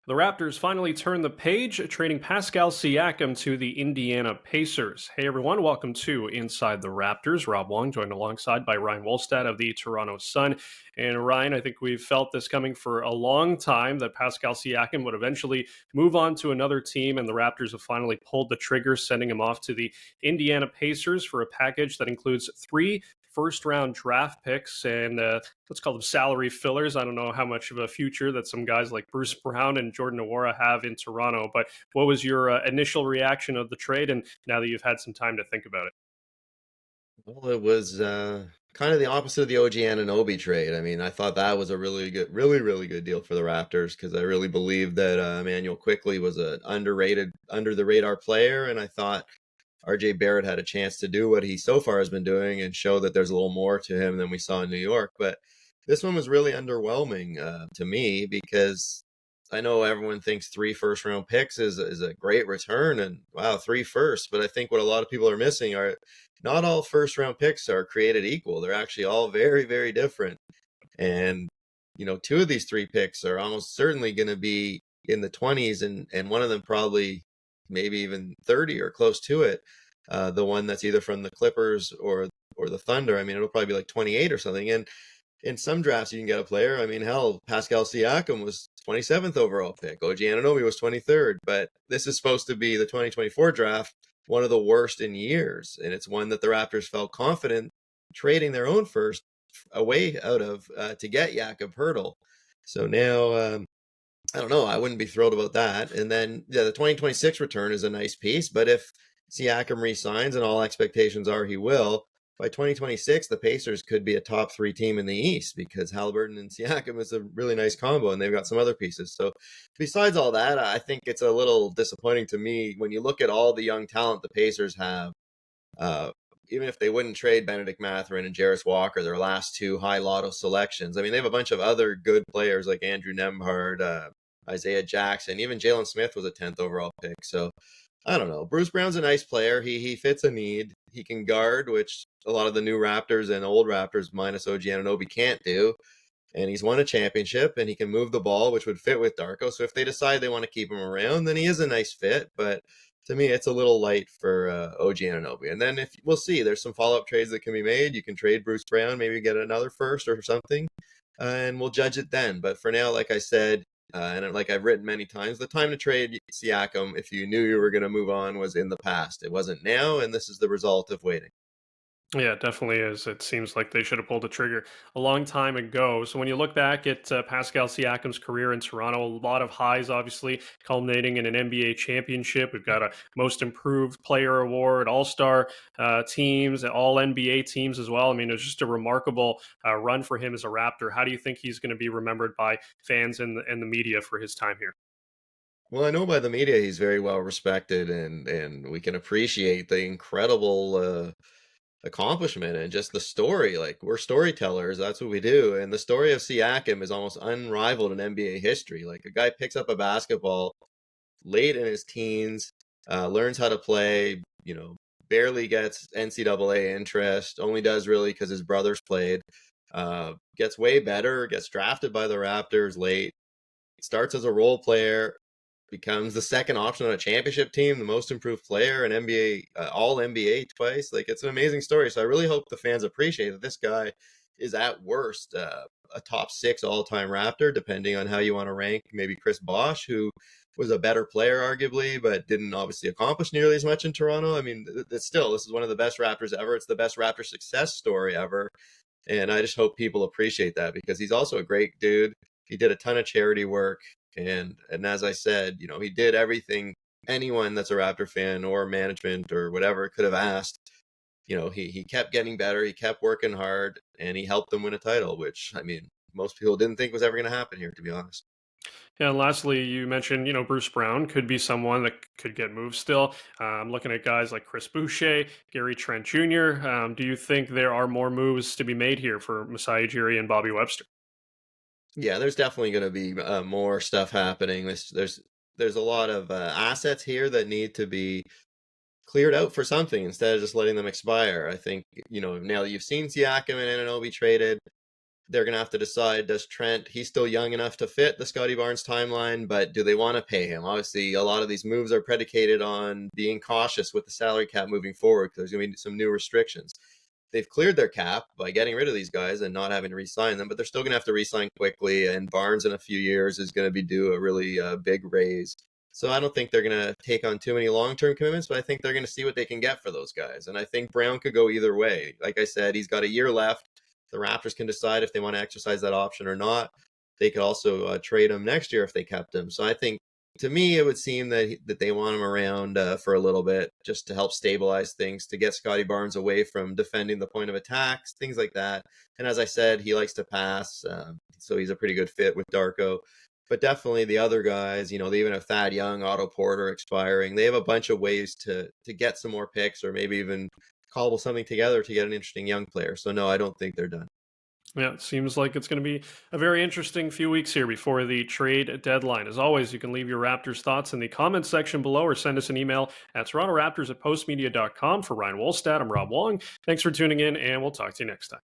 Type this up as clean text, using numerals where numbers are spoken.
The Raptors finally turned the page, trading Pascal Siakam to the Indiana Pacers. Hey everyone, welcome to Inside the Raptors. Rob Wong, joined alongside by Ryan Wolstat of the Toronto SUN. And Ryan, I think we've felt this coming for a long time that Pascal Siakam would eventually move on to another team, and the Raptors have finally pulled the trigger, sending him off to the Indiana Pacers for a package that includes three first round draft picks and let's call them salary fillers. I don't know how much of a future that some guys like Bruce Brown and Jordan Nwora have in Toronto, but what was your initial reaction of the trade, and now that you've had some time to think about it? Well, it was kind of the opposite of the OG Anunoby trade. I mean, I thought that was a really good, really good deal for the Raptors because I really believed that Emmanuel Quickly was an underrated, under the radar player, and I thought RJ Barrett had a chance to do what he so far has been doing and show that there's a little more to him than we saw in New York. But this one was really underwhelming to me because I know everyone thinks three first round picks is a great return, and wow, three firsts. But I think what a lot of people are missing are not all first round picks are created equal. They're actually all very, very different. And, two of these three picks are almost certainly going to be in the 20s, and one of them probably maybe even 30 or close to it. The one that's either from the Clippers or the Thunder. I mean, it'll probably be like 28 or something. And in some drafts, you can get a player. I mean, hell, Pascal Siakam was 27th overall pick. OG Anunoby was 23rd. But this is supposed to be the 2024 draft, one of the worst in years. And it's one that the Raptors felt confident trading their own first away out of to get Jakob Hurtle. So now, I don't know. I wouldn't be thrilled about that. And then, yeah, the 2026 return is a nice piece. But if Siakam resigns, and all expectations are he will, by 2026, the Pacers could be a top three team in the East because Halliburton and Siakam is a really nice combo, and they've got some other pieces. So, besides all that, I think it's a little disappointing to me when you look at all the young talent the Pacers have. Uh, Even if they wouldn't trade Benedict Mathurin and Jarris Walker, their last two high lotto selections, I mean, they have a bunch of other good players like Andrew Nembhard, Isaiah Jackson, even Jalen Smith was a 10th overall pick. So, I don't know. Bruce Brown's a nice player. He fits a need. He can guard, which a lot of the new Raptors and old Raptors minus OG Anunoby can't do. And he's won a championship, and he can move the ball, which would fit with Darko. So if they decide they want to keep him around, then he is a nice fit. But to me, it's a little light for OG Anunoby. And then if we'll see, there's some follow-up trades that can be made. You can trade Bruce Brown, maybe get another first or something, and we'll judge it then. But for now, like I said, and like I've written many times, the time to trade Siakam, if you knew you were going to move on, was in the past. It wasn't now, and this is the result of waiting. Yeah, it definitely is. It seems like they should have pulled the trigger a long time ago. So when you look back at Pascal Siakam's career in Toronto, a lot of highs, obviously, culminating in an NBA championship. We've got a Most Improved Player award, All Star teams, All NBA teams as well. I mean, it was just a remarkable run for him as a Raptor. How do you think he's going to be remembered by fans and the media for his time here? Well, I know by the media he's very well respected, and we can appreciate the incredible accomplishment and just the story. Like, we're storytellers, that's what we do. And the story of Siakam is almost unrivaled in NBA history. Like, a guy picks up a basketball late in his teens, learns how to play, barely gets NCAA interest, only does really because his brothers played, gets way better, gets drafted by the Raptors late, starts as a role player, becomes the second option on a championship team, the most improved player, an NBA, all NBA twice. Like, it's an amazing story. So I really hope the fans appreciate that this guy is at worst a top six all time Raptor, depending on how you want to rank maybe Chris Bosh, who was a better player arguably, but didn't obviously accomplish nearly as much in Toronto. I mean, it's still, this is one of the best Raptors ever. It's the best Raptor success story ever. And I just hope people appreciate that because he's also a great dude. He did a ton of charity work. And as I said, he did everything anyone that's a Raptor fan or management or whatever could have asked. He kept getting better, he kept working hard, and he helped them win a title, which, I mean, most people didn't think was ever going to happen here, to be honest. Yeah, and lastly, you mentioned, Bruce Brown could be someone that could get moved still. I'm looking at guys like Chris Boucher, Gary Trent Jr. Do you think there are more moves to be made here for Masai Ujiri and Bobby Webster? Yeah, there's definitely going to be more stuff happening. There's a lot of assets here that need to be cleared out for something instead of just letting them expire. I think, now that you've seen Siakam and Anunoby traded, they're going to have to decide, does Trent, he's still young enough to fit the Scotty Barnes timeline, but do they want to pay him? Obviously, a lot of these moves are predicated on being cautious with the salary cap moving forward because there's going to be some new restrictions. They've cleared their cap by getting rid of these guys and not having to re-sign them, but they're still going to have to re-sign quickly, and Barnes in a few years is going to be due a really big raise. So I don't think they're going to take on too many long-term commitments, but I think they're going to see what they can get for those guys. And I think Brown could go either way. Like I said, he's got a year left. The Raptors can decide if they want to exercise that option or not. They could also trade him next year if they kept him. So I think, to me, it would seem that they want him around for a little bit just to help stabilize things, to get Scotty Barnes away from defending the point of attacks, things like that. And as I said, he likes to pass, so he's a pretty good fit with Darko. But definitely the other guys, they even have Thad Young, Otto Porter expiring. They have a bunch of ways to get some more picks or maybe even cobble something together to get an interesting young player. So no, I don't think they're done. Yeah, it seems like it's going to be a very interesting few weeks here before the trade deadline. As always, you can leave your Raptors thoughts in the comments section below or send us an email at TorontoRaptors@postmedia.com. For Ryan Wolstat, I'm Rob Wong. Thanks for tuning in, and we'll talk to you next time.